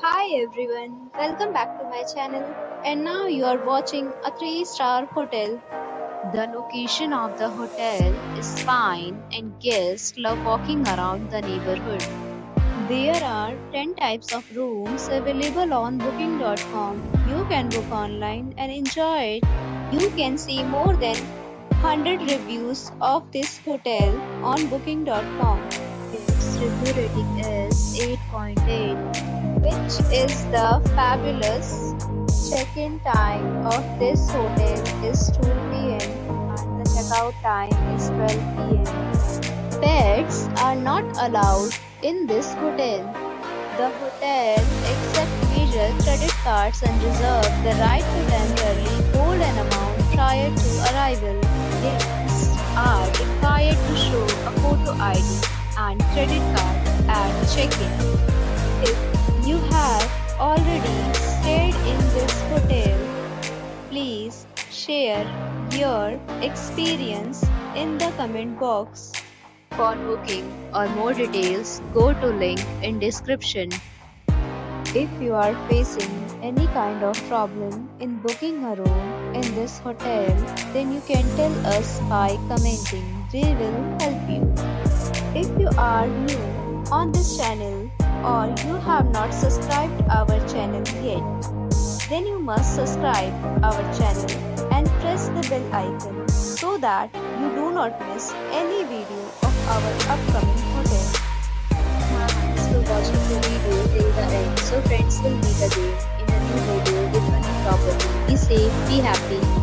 Hi everyone, welcome back to my channel. And now you are watching a 3-star hotel. The location of the hotel is fine and guests love walking around the neighborhood. There are 10 types of rooms available on booking.com. You can book online and enjoy it. You can see more than 100 reviews of this hotel on booking.com. Its review rating is 8.8, which is the fabulous. Check-in time of this hotel is 2 p.m. and the checkout time is 12 p.m. Pets are not allowed in this hotel. The hotel accepts major credit cards and reserves the right to temporarily hold an amount prior to arrival. Guests are required to show a photo ID and credit card at check-in. If you have already stayed in this hotel, please share your experience in the comment box. For booking or more details, go to link in description. If you are facing any kind of problem in booking a room in this hotel, then you can tell us by commenting. We will help you. If you are new on this channel or you have not subscribed our channel yet, then you must subscribe our channel and press the bell icon so that you do not miss any video of our upcoming hotel. Thanks for watching the video till the end. So friends, will meet again in a new video with a new property. Be safe, be happy.